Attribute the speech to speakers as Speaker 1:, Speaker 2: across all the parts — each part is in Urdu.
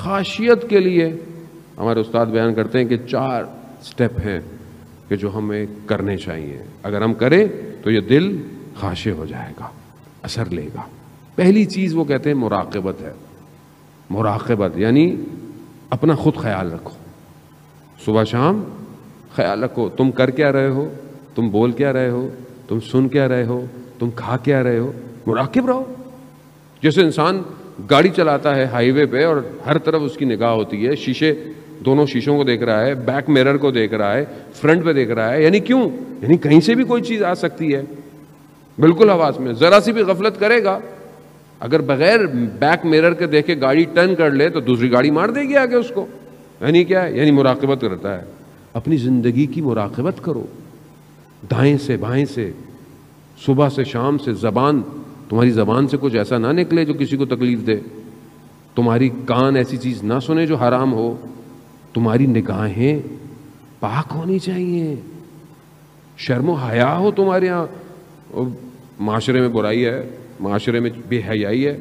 Speaker 1: خاشیت کے لیے ہمارے استاد بیان کرتے ہیں کہ 4 سٹیپ ہیں کہ جو ہمیں کرنے چاہیے. اگر ہم کریں تو یہ دل خاشع ہو جائے گا, اثر لے گا. پہلی چیز وہ کہتے ہیں مراقبت ہے. مراقبت یعنی اپنا خود خیال رکھو, صبح شام خیال رکھو تم کر کیا رہے ہو, تم بول کیا رہے ہو, تم سن کیا رہے ہو, تم کھا کیا رہے ہو. مراقب رہو. جیسے انسان گاڑی چلاتا ہے ہائی وے پہ اور ہر طرف اس کی نگاہ ہوتی ہے, شیشے دونوں شیشوں کو دیکھ رہا ہے, بیک میرر کو دیکھ رہا ہے, فرنٹ پہ دیکھ رہا ہے. یعنی کیوں؟ یعنی کہیں سے بھی کوئی چیز آ سکتی ہے. بالکل حواس میں ذرا سی بھی غفلت کرے گا, اگر بغیر بیک میرر کے دیکھے گاڑی ٹرن کر لے تو دوسری گاڑی مار دے گی آگے اس کو. یعنی کیا ہے؟ یعنی مراقبت کرتا ہے. اپنی زندگی کی مراقبت کرو, دائیں سے بائیں سے, صبح سے شام سے. تمہاری زبان سے کچھ ایسا نہ نکلے جو کسی کو تکلیف دے, تمہاری کان ایسی چیز نہ سنے جو حرام ہو, تمہاری نگاہیں پاک ہونی چاہیے, شرم و حیا ہو تمہارے یہاں. معاشرے میں برائی ہے, معاشرے میں بے حیائی ہے,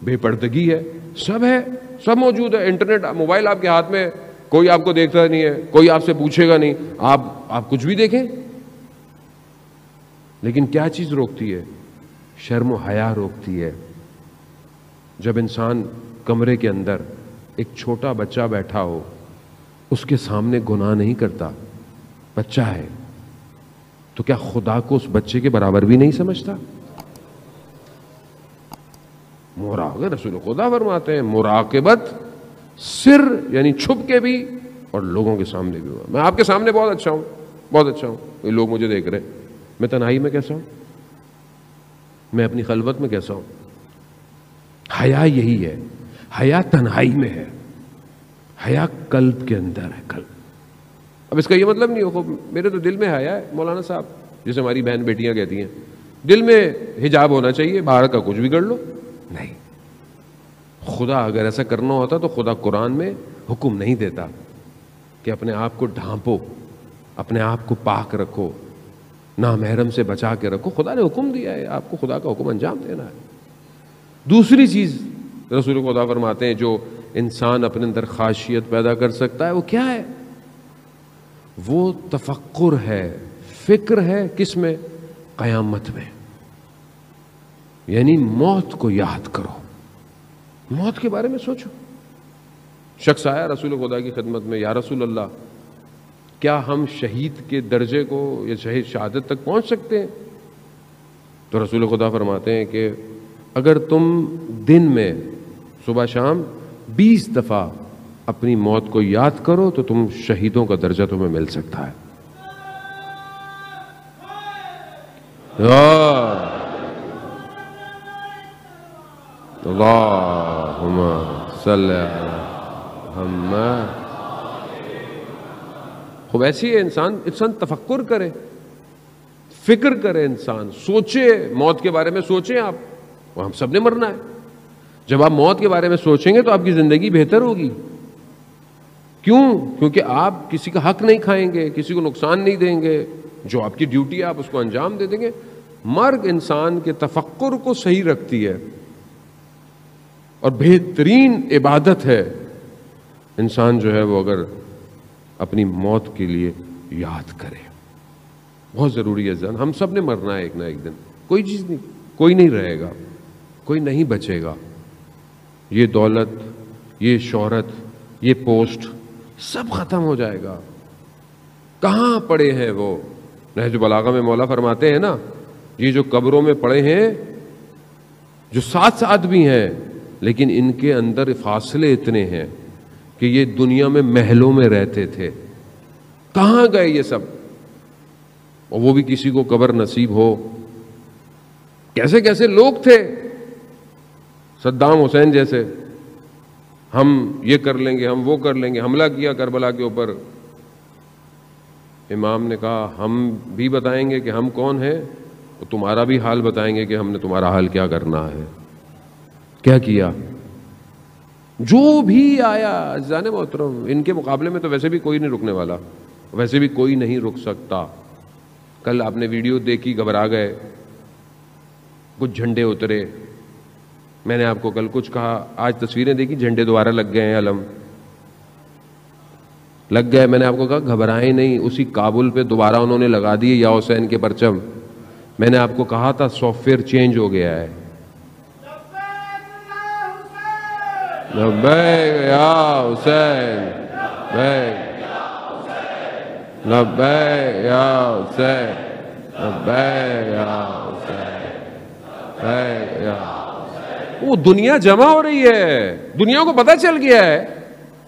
Speaker 1: بے پردگی ہے, سب ہے, سب موجود ہے. انٹرنیٹ, موبائل آپ کے ہاتھ میں, کوئی آپ کو دیکھتا نہیں ہے, کوئی آپ سے پوچھے گا نہیں, آپ کچھ بھی دیکھیں. لیکن کیا چیز روکتی ہے؟ شرم و حیا روکتی ہے. جب انسان کمرے کے اندر ایک چھوٹا بچہ بیٹھا ہو, اس کے سامنے گناہ نہیں کرتا, بچہ ہے, تو کیا خدا کو اس بچے کے برابر بھی نہیں سمجھتا؟ مراقبت, رسول خدا فرماتے ہیں مراقبت سر یعنی چھپ کے بھی اور لوگوں کے سامنے بھی ہوا. میں آپ کے سامنے بہت اچھا ہوں, بہت اچھا ہوں, یہ لوگ مجھے دیکھ رہے ہیں, میں تنہائی میں کیسا ہوں, میں اپنی خلوت میں کیسا ہوں. حیا یہی ہے, حیا تنہائی میں ہے, حیا قلب کے اندر ہے, قلب. اب اس کا یہ مطلب نہیں ہو میرے تو دل میں حیا ہے مولانا صاحب, جیسے ہماری بہن بیٹیاں کہتی ہیں دل میں حجاب ہونا چاہیے, باہر کا کچھ بھی کر لو. نہیں, خدا اگر ایسا کرنا ہوتا تو خدا قرآن میں حکم نہیں دیتا کہ اپنے آپ کو ڈھانپو, اپنے آپ کو پاک رکھو, نامحرم سے بچا کے رکھو. خدا نے حکم دیا ہے, آپ کو خدا کا حکم انجام دینا ہے. دوسری چیز رسول خدا فرماتے ہیں جو انسان اپنے اندر خاشیت پیدا کر سکتا ہے, وہ کیا ہے؟ وہ تفکر ہے, فکر ہے. کس میں؟ قیامت میں. یعنی موت کو یاد کرو, موت کے بارے میں سوچو. شخص آیا رسول خدا کی خدمت میں, یا رسول اللہ کیا ہم شہید کے درجے کو یا شہید شہادت تک پہنچ سکتے ہیں؟ تو رسول خدا فرماتے ہیں کہ اگر تم دن میں صبح شام 20 دفعہ اپنی موت کو یاد کرو تو تم شہیدوں کا درجہ تمہیں مل سکتا ہے. اللہم صلی علی محمد. خوب ایسی ہے انسان تفکر کرے, فکر کرے, انسان سوچے, موت کے بارے میں سوچیں. آپ ہم سب نے مرنا ہے. جب آپ موت کے بارے میں سوچیں گے تو آپ کی زندگی بہتر ہوگی. کیوں؟ کیونکہ آپ کسی کا حق نہیں کھائیں گے, کسی کو نقصان نہیں دیں گے, جو آپ کی ڈیوٹی ہے آپ اس کو انجام دے دیں گے. مرگ انسان کے تفکر کو صحیح رکھتی ہے اور بہترین عبادت ہے. انسان جو ہے وہ اگر اپنی موت کے لیے یاد کرے, بہت ضروری ہے. ہم سب نے مرنا ہے ایک نہ ایک دن, کوئی چیز نہیں, کوئی نہیں رہے گا, کوئی نہیں بچے گا. یہ دولت, یہ شہرت, یہ پوسٹ سب ختم ہو جائے گا. کہاں پڑے ہیں وہ؟ نہج البلاغہ میں مولا فرماتے ہیں نا, یہ جو قبروں میں پڑے ہیں, جو ساتھ ساتھ بھی ہیں لیکن ان کے اندر فاصلے اتنے ہیں کہ یہ دنیا میں محلوں میں رہتے تھے, کہاں گئے یہ سب؟ اور وہ بھی کسی کو قبر نصیب ہو. کیسے کیسے لوگ تھے, صدام حسین جیسے, ہم یہ کر لیں گے, ہم وہ کر لیں گے. حملہ کیا کربلا کے اوپر, امام نے کہا ہم بھی بتائیں گے کہ ہم کون ہیں, اور تمہارا بھی حال بتائیں گے کہ ہم نے تمہارا حال کیا کرنا ہے. کیا کیا؟ جو بھی آیا. عزیزان محترم, ان کے مقابلے میں تو ویسے بھی کوئی نہیں رکنے والا, ویسے بھی کوئی نہیں رک سکتا. کل آپ نے ویڈیو دیکھی, گھبرا گئے, کچھ جھنڈے اترے, میں نے آپ کو کل کچھ کہا, آج تصویریں دیکھی, جھنڈے دوبارہ لگ گئے ہیں, علم لگ گئے. میں نے آپ کو کہا گھبرائیں نہیں, اسی کابل پہ دوبارہ انہوں نے لگا دیے یا حسین کے پرچم. میں نے آپ کو کہا تھا سافٹ ویئر چینج ہو گیا ہے. لبیک یا حسین, لبیک یا حسین, لبیک یا حسین, لبیک یا. وہ دنیا جمع ہو رہی ہے, دنیا کو پتہ چل گیا ہے,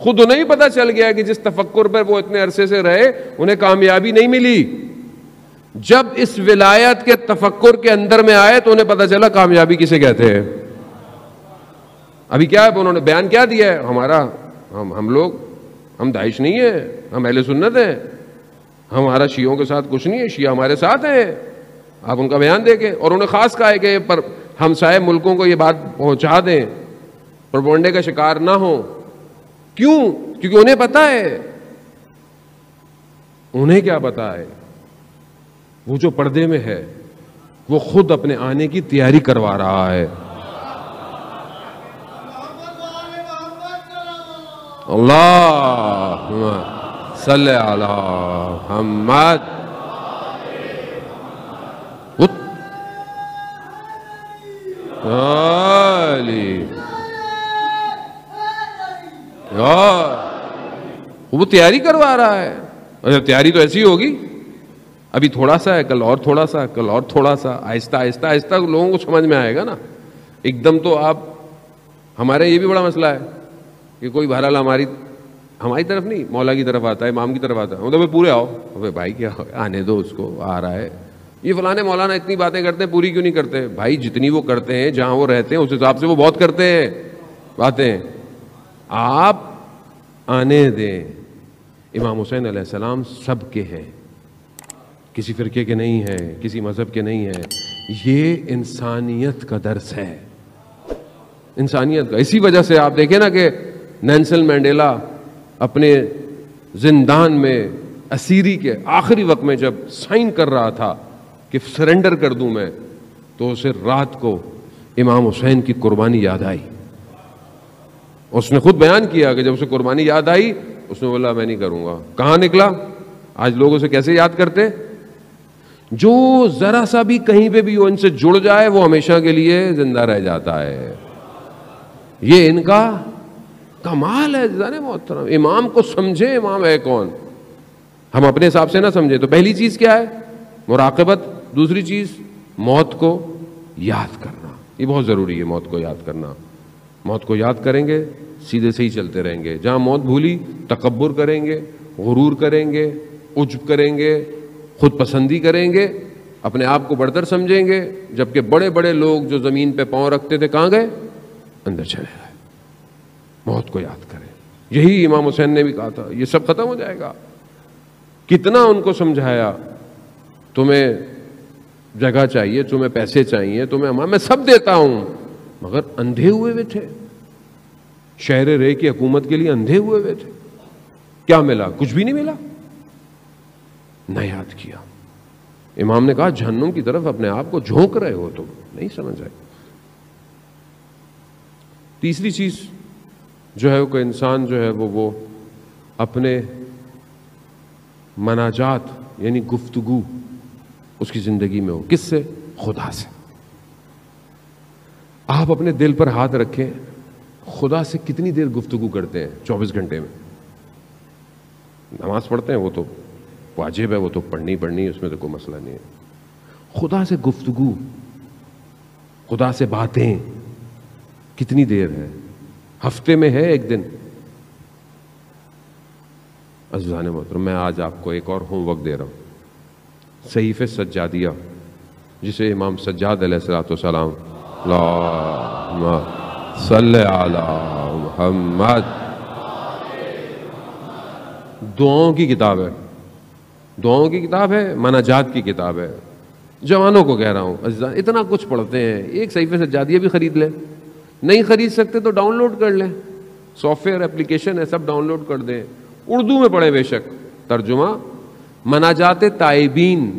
Speaker 1: خود انہیں پتہ چل گیا کہ جس تفکر پر وہ اتنے عرصے سے رہے انہیں کامیابی نہیں ملی. جب اس ولایت کے تفکر کے اندر میں آئے تو انہیں پتہ چلا کامیابی کسے کہتے ہیں. ابھی کیا ہے, انہوں نے بیان کیا دیا ہے, ہمارا ہم لوگ, ہم داعش نہیں ہیں, ہم اہل سنت ہیں, ہمارا شیعوں کے ساتھ کچھ نہیں ہے, شیعہ ہمارے ساتھ ہیں. آپ ان کا بیان دے کے, اور انہیں خاص کہا ہے کہ پر ہمسائے ملکوں کو یہ بات پہنچا دیں, پروپیگنڈے کا شکار نہ ہوں. کیوں؟ کیونکہ انہیں پتا ہے. انہیں کیا پتا ہے؟ وہ جو پردے میں ہے وہ خود اپنے آنے کی تیاری کروا رہا ہے. اللہم صلی علی محمد. وہ تیاری کروا رہا ہے. اچھا تیاری تو ایسی ہوگی, ابھی تھوڑا سا ہے, کل اور تھوڑا سا, کل اور تھوڑا سا, آہستہ آہستہ آہستہ لوگوں کو سمجھ میں آئے گا نا. ایک دم تو آپ, ہمارے یہ بھی بڑا مسئلہ ہے کہ کوئی بہرحال ہماری طرف نہیں, مولا کی طرف آتا ہے, امام کی طرف آتا ہے, مطلب پورے آؤ. ابے بھائی کیا آنے دو اس کو, آ رہا ہے. یہ فلانے مولانا اتنی باتیں کرتے ہیں, پوری کیوں نہیں کرتے؟ بھائی جتنی وہ کرتے ہیں جہاں وہ رہتے ہیں اس حساب سے وہ بہت کرتے ہیں باتیں. آپ آنے دیں. امام حسین علیہ السلام سب کے ہیں, کسی فرقے کے نہیں ہیں, کسی مذہب کے نہیں ہیں. یہ انسانیت کا درس ہے, انسانیت کا. اسی وجہ سے آپ دیکھیں نا کہ نیلسن مینڈیلا اپنے زندان میں اسیری کے آخری وقت میں جب سائن کر رہا تھا کہ سرنڈر کر دوں میں, تو اسے رات کو امام حسین کی قربانی یاد آئی. اس نے خود بیان کیا کہ جب اسے قربانی یاد آئی اس نے بولا میں نہیں کروں گا. کہاں نکلا؟ آج لوگ اسے کیسے یاد کرتے؟ جو ذرا سا بھی کہیں پہ بھی وہ ان سے جڑ جائے وہ ہمیشہ کے لیے زندہ رہ جاتا ہے. یہ ان کا کمال ہے. جانے محترم, امام کو سمجھے امام ہے کون, ہم اپنے حساب سے نہ سمجھے. تو پہلی چیز کیا ہے؟ مراقبت. دوسری چیز موت کو یاد کرنا. یہ بہت ضروری ہے, موت کو یاد کرنا. موت کو یاد کریں گے سیدھے سے ہی چلتے رہیں گے. جہاں موت بھولی تکبر کریں گے, غرور کریں گے, عجب کریں گے, خود پسندی کریں گے, اپنے آپ کو بڑھتر سمجھیں گے. جبکہ بڑے بڑے لوگ جو زمین پہ پاؤں رکھتے تھے کہاں گئے؟ اندر چلے گئے. موت کو یاد کریں. یہی امام حسین نے بھی کہا تھا, یہ سب ختم ہو جائے گا. کتنا ان کو سمجھایا, تمہیں جگہ چاہیے, تمہیں پیسے چاہیے, تمہیں میں سب دیتا ہوں, مگر اندھے ہوئے ہوئے تھے. شہر رے کی حکومت کے لیے اندھے ہوئے ہوئے تھے. کیا ملا؟ کچھ بھی نہیں ملا. نہ یاد کیا. امام نے کہا جہنم کی طرف اپنے آپ کو جھونک رہے ہو, تم نہیں سمجھ آئے. تیسری چیز جو ہے کہ انسان جو ہے وہ اپنے مناجات یعنی گفتگو اس کی زندگی میں ہو. کس سے؟ خدا سے. آپ اپنے دل پر ہاتھ رکھیں, خدا سے کتنی دیر گفتگو کرتے ہیں 24 گھنٹے میں؟ نماز پڑھتے ہیں, وہ تو واجب ہے, وہ تو پڑھنی, اس میں تو کوئی مسئلہ نہیں ہے. خدا سے گفتگو, خدا سے باتیں کتنی دیر ہے؟ ہفتے میں ہے ایک دن؟ عزیزان محترم, میں آج آپ کو ایک اور ہوم ورک دے رہا ہوں. صحیفہ سجادیہ جسے امام سجاد علیہ الصلوۃ والسلام, اللہم صلی علی محمد, دعاؤں کی کتاب ہے. دعاؤں کی کتاب ہے, مناجات کی کتاب ہے. جوانوں کو کہہ رہا ہوں, عزیزان اتنا کچھ پڑھتے ہیں, ایک صحیفہ سجادیہ بھی خرید لیں. نہیں خرید سکتے تو ڈاؤن لوڈ کر لیں, سافٹ ویئر اپلیکیشن ہے, سب ڈاؤن لوڈ کر دیں. اردو میں پڑھیں بے شک. ترجمہ مناجات تائبین,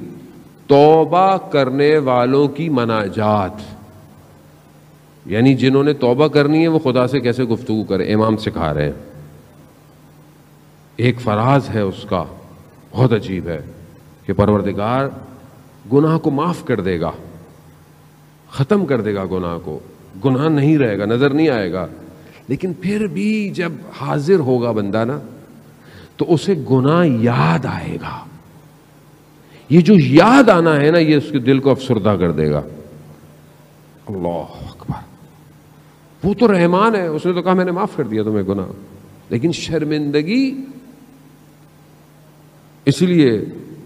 Speaker 1: توبہ کرنے والوں کی مناجات. یعنی جنہوں نے توبہ کرنی ہے وہ خدا سے کیسے گفتگو کرے، امام سکھا رہے ہیں. ایک فراز ہے اس کا بہت عجیب ہے کہ پروردگار گناہ کو معاف کر دے گا، ختم کر دے گا گناہ کو، گناہ نہیں رہے گا، نظر نہیں آئے گا. لیکن پھر بھی جب حاضر ہوگا بندہ نا تو اسے گناہ یاد آئے گا. یہ جو یاد آنا ہے نا یہ اس کے دل کو افسردہ کر دے گا. اللہ اکبر. وہ تو رحمان ہے، اس نے تو کہا میں نے معاف کر دیا تمہیں گناہ. لیکن شرمندگی، اس لیے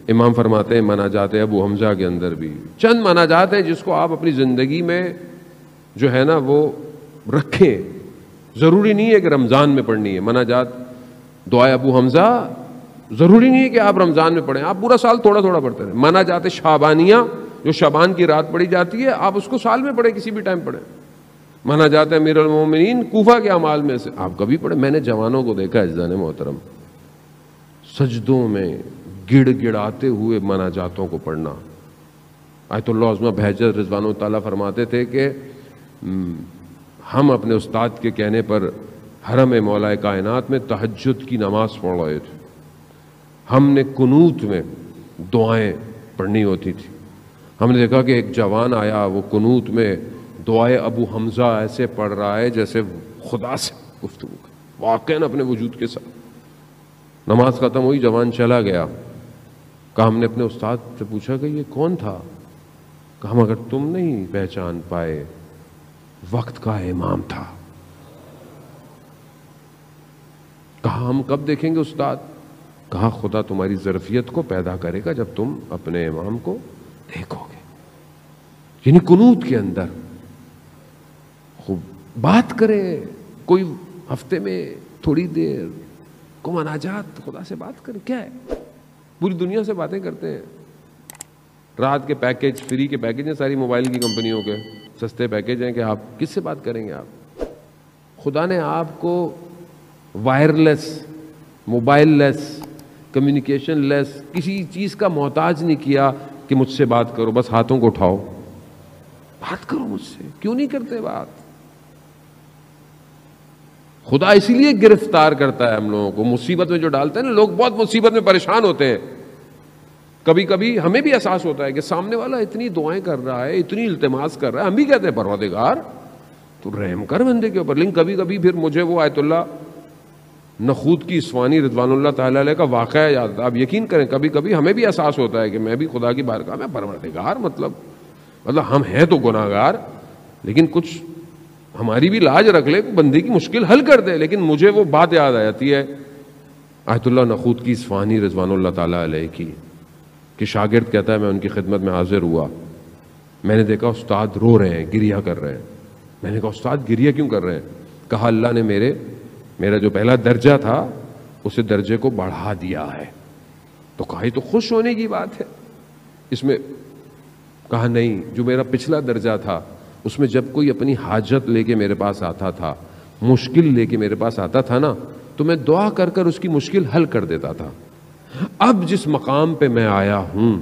Speaker 1: امام فرماتے ہیں مناجات ابو حمزہ کے اندر بھی چند مناجات ہیں جس کو آپ اپنی زندگی میں جو ہے نا وہ رکھیں. ضروری نہیں ہے کہ رمضان میں پڑھنی ہے مناجات. دعائے ابو حمزہ ضروری نہیں ہے کہ آپ رمضان میں پڑھیں، آپ پورا سال تھوڑا تھوڑا پڑھتے رہیں. مناجات شعبانیہ جو شعبان کی رات پڑھی جاتی ہے آپ اس کو سال میں پڑھیں، کسی بھی ٹائم پڑھیں. مناجات امیر المومنین کوفہ کے اعمال میں سے آپ کبھی پڑھیں. میں نے جوانوں کو دیکھا عزیزان محترم سجدوں میں گڑ گڑاتے ہوئے مناجاتوں کو پڑھنا. آیت اللہ عظمہ بہجت رضوان اللہ تعالیٰ فرماتے تھے کہ ہم اپنے استاد کے کہنے پر حرم مولا کائنات میں تہجد کی نماز پڑھ رہے تھے. ہم نے قنوت میں دعائیں پڑھنی ہوتی تھی. ہم نے دیکھا کہ ایک جوان آیا، وہ قنوت میں دعائے ابو حمزہ ایسے پڑھ رہا ہے جیسے خدا سے گفتگو کر، واقعاً اپنے وجود کے ساتھ. نماز ختم ہوئی، جوان چلا گیا. کہا ہم نے اپنے استاد سے پوچھا کہ یہ کون تھا؟ کہا مگر تم نہیں پہچان پائے، وقت کا امام تھا. کہا ہم کب دیکھیں گے استاد؟ کہا خدا تمہاری ظرفیت کو پیدا کرے گا جب تم اپنے امام کو دیکھو گے. یعنی قنوت کے اندر خوب بات کرے، کوئی ہفتے میں تھوڑی دیر کو مناجات خدا سے بات کرے. کیا ہے پوری دنیا سے باتیں کرتے ہیں. رات کے پیکج، فری کے پیکج ہیں ساری موبائل کی کمپنیوں کے، سستے پیکج ہیں کہ آپ کس سے بات کریں گے. آپ خدا نے آپ کو وائرلیس، موبائل لیس، کمیونیکیشن لیس، کسی چیز کا محتاج نہیں کیا کہ مجھ سے بات کرو. بس ہاتھوں کو اٹھاؤ، بات کرو مجھ سے. کیوں نہیں کرتے بات؟ خدا اسی لیے گرفتار کرتا ہے ہم لوگوں کو، مصیبت میں جو ڈالتے ہیں نا. لوگ بہت مصیبت میں پریشان ہوتے ہیں. کبھی کبھی ہمیں بھی احساس ہوتا ہے کہ سامنے والا اتنی دعائیں کر رہا ہے، اتنی التماس کر رہا ہے، ہم بھی کہتے ہیں پروردگار تو رحم کر بندے کے اوپر. لیکن کبھی کبھی پھر مجھے وہ آیت اللہ نخود کی اسوانی رضوان اللہ تعالیٰ علیہ کا واقعہ یاد آتا ہے. آپ یقین کریں کبھی کبھی ہمیں بھی احساس ہوتا ہے کہ میں بھی خدا کی بارگاہ میں پروردگار، مطلب ہم ہیں تو گناہ گار، لیکن کچھ ہماری بھی لاج رکھ لے، بندے کی مشکل حل کر دے. لیکن مجھے وہ بات یاد آ جاتی ہے آیت اللہ نخود کی اسفانی رضوان اللہ تعالیٰ علیہ کی، کہ شاگرد کہتا ہے میں ان کی خدمت میں حاضر ہوا، میں نے دیکھا استاد رو رہے ہیں، گریہ کر رہے ہیں. میں نے کہا استاد گریہ کیوں کر رہے ہیں؟ کہا اللہ نے میرا جو پہلا درجہ تھا اسے درجے کو بڑھا دیا ہے. تو کہا یہ تو خوش ہونے کی بات ہے اس میں. کہا نہیں، جو میرا پچھلا درجہ تھا اس میں جب کوئی اپنی حاجت لے کے میرے پاس آتا تھا، مشکل لے کے میرے پاس آتا تھا نا، تو میں دعا کر کر اس کی مشکل حل کر دیتا تھا. اب جس مقام پہ میں آیا ہوں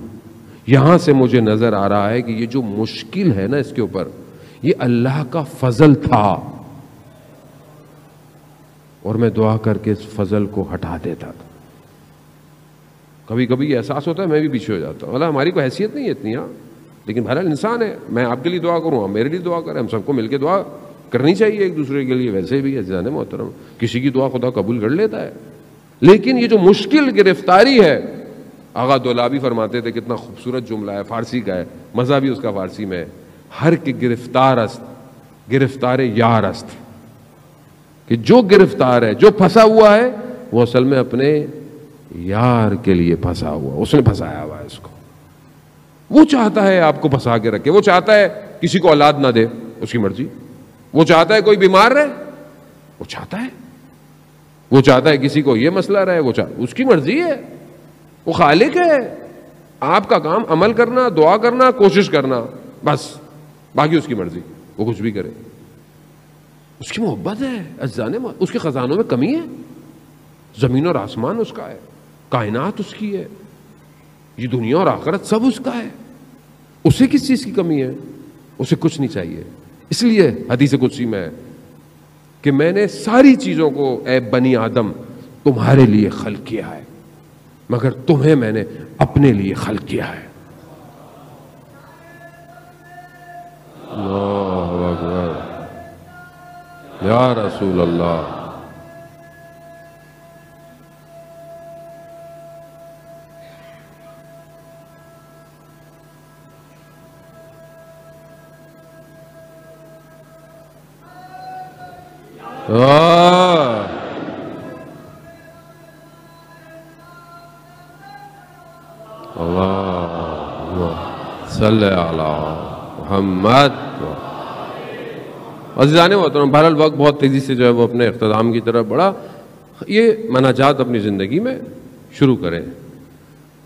Speaker 1: یہاں سے مجھے نظر آ رہا ہے کہ یہ جو مشکل ہے نا اس کے اوپر، یہ اللہ کا فضل تھا، اور میں دعا کر کے اس فضل کو ہٹا دیتا تھا. کبھی کبھی احساس ہوتا ہے میں بھی پیچھے ہو جاتا ہوں. ہماری کوئی حیثیت نہیں ہے اتنی، ہاں، لیکن بہرحال انسان ہے. میں آپ کے لیے دعا کروں، آپ میرے لیے دعا کریں، ہم سب کو مل کے دعا کرنی چاہیے ایک دوسرے کے لیے. ویسے بھی عزیزان محترم کسی کی دعا خدا قبول کر لیتا ہے. لیکن یہ جو مشکل گرفتاری ہے، آغا دولابی فرماتے تھے، کتنا خوبصورت جملہ ہے، فارسی کا ہے، مزہ بھی اس کا فارسی میں ہے، ہر کے گرفتار است گرفتار یار است. کہ جو گرفتار ہے، جو پھنسا ہوا ہے، وہ اصل میں اپنے یار کے لیے پھنسا ہوا، اس نے پھنسایا ہوا ہے اس کو. وہ چاہتا ہے آپ کو پھنسا کے رکھے، وہ چاہتا ہے کسی کو اولاد نہ دے، اس کی مرضی. وہ چاہتا ہے کوئی بیمار رہے، وہ چاہتا ہے. وہ چاہتا ہے کسی کو یہ مسئلہ رہے، اس کی مرضی ہے. وہ خالق ہے. آپ کا کام عمل کرنا، دعا کرنا، کوشش کرنا، بس. باقی اس کی مرضی، وہ کچھ بھی کرے. اس کی محبت ہے عزیزان، اس کے خزانوں میں کمی ہے. زمین اور آسمان اس کا ہے، کائنات اس کی ہے، یہ دنیا اور آخرت سب اس کا ہے. اسے کس چیز کی کمی ہے؟ اسے کچھ نہیں چاہیے. اس لیے حدیث قدسی میں ہے کہ میں نے ساری چیزوں کو اے بنی آدم تمہارے لیے خلق کیا ہے، مگر تمہیں میں نے اپنے لیے خلق کیا ہے۔ اللہ اکبر، یا رسول اللہ۔ صلی علی محمد۔ عزیزان محترم، بہرحال وقت بہت تیزی سے جو ہے وہ اپنے اختتام کی طرف بڑھا۔ یہ مناجات اپنی زندگی میں شروع کریں،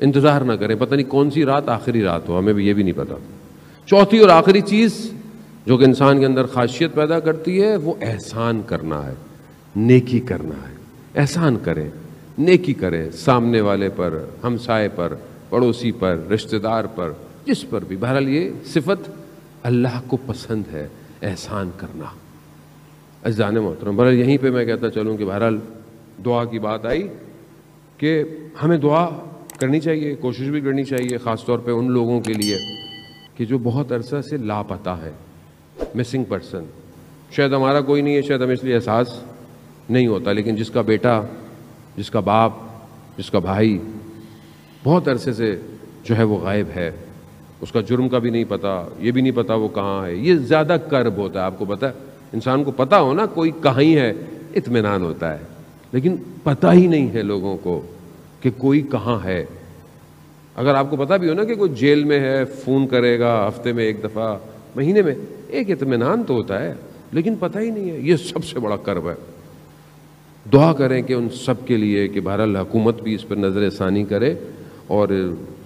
Speaker 1: انتظار نہ کریں، پتہ نہیں کون سی رات آخری رات ہو، ہمیں بھی یہ بھی نہیں پتا۔ چوتھی اور آخری چیز جو کہ انسان کے اندر خاصیت پیدا کرتی ہے وہ احسان کرنا ہے، نیکی کرنا ہے۔ احسان کریں، نیکی کریں، سامنے والے پر، ہمسائے پر، پڑوسی پر، رشتہ دار پر، جس پر بھی۔ بہرحال یہ صفت اللہ کو پسند ہے، احسان کرنا۔ عزیزان محترم، بہرحال یہیں پہ میں کہتا چلوں کہ بہرحال دعا کی بات آئی کہ ہمیں دعا کرنی چاہیے، کوشش بھی کرنی چاہیے، خاص طور پہ ان لوگوں کے لیے کہ جو بہت عرصہ سے لاپتہ ہے، مسنگ پرسن۔ شاید ہمارا کوئی نہیں ہے، شاید ہمیں اس لیے احساس نہیں ہوتا، لیکن جس کا بیٹا، جس کا باپ، جس کا بھائی بہت عرصے سے جو ہے وہ غائب ہے، اس کا جرم کا بھی نہیں پتا، یہ بھی نہیں پتا وہ کہاں ہے، یہ زیادہ کرب ہوتا ہے۔ آپ کو پتا ہے، انسان کو پتا ہو نا کوئی کہاں ہی ہے، اطمینان ہوتا ہے، لیکن پتہ ہی نہیں ہے لوگوں کو کہ کوئی کہاں ہے۔ اگر آپ کو پتا بھی ہو نا کہ کوئی جیل میں ہے، فون کرے گا ہفتے میں ایک دفعہ، مہینے میں ایک، اطمینان تو ہوتا ہے، لیکن پتہ ہی نہیں ہے۔ یہ سب سے بڑا کرب ہے۔ دعا کریں کہ ان سب کے لیے کہ بہرحال حکومت بھی اس پر نظر ثانی کرے اور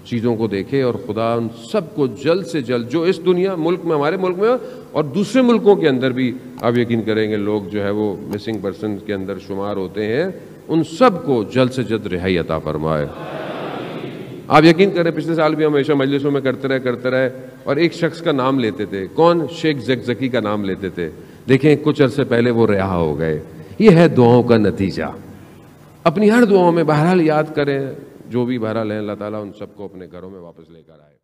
Speaker 1: چیزوں کو دیکھے، اور خدا ان سب کو جلد سے جلد، جو اس دنیا ملک میں، ہمارے ملک میں اور دوسرے ملکوں کے اندر بھی آپ یقین کریں گے لوگ جو ہے وہ مسنگ پرسن کے اندر شمار ہوتے ہیں، ان سب کو جلد سے جلد رہائی عطا فرمائے۔ آپ یقین کریں پچھلے سال بھی ہم ہمیشہ مجلسوں میں کرتے رہے اور ایک شخص کا نام لیتے تھے، کون؟ شیخ زکزکی کا نام لیتے تھے۔ دیکھیں کچھ عرصے پہلے وہ رہا ہو گئے۔ یہ ہے دعاؤں کا نتیجہ۔ اپنی ہر دعاؤں میں بہرحال یاد کریں، جو بھی بہرحال ہے، اللہ تعالیٰ ان سب کو اپنے گھروں میں واپس لے کر آئے۔